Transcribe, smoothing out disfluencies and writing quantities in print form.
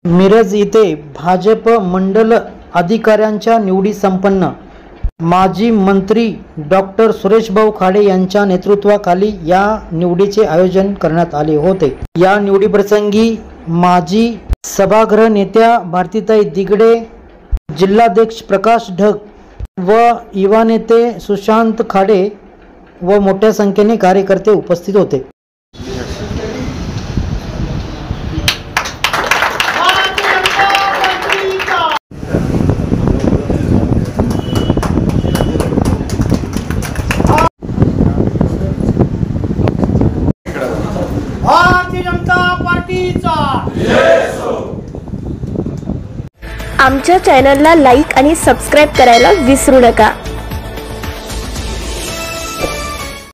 मिरज येथे भाजप मंडल अधिकाऱ्यांच्या निवडी संपन्न। माजी मंत्री डॉक्टर सुरेशभाऊ खाडे यांच्या नेतृत्वाखाली या निवडीचे आयोजन करण्यात आले होते। या निवडीप्रसंगी माजी सभागृह नेत्या भारतीताई दिगडे, जिल्हाध्यक्ष प्रकाश ढग व युवा नेते सुशांत खाडे व मोठ्या संख्येने कार्यकर्ते उपस्थित होते। भारतीय जनता पार्टीचा आमच्या चॅनलला लाईक आणि सबस्क्राइब करायला विसरू नका।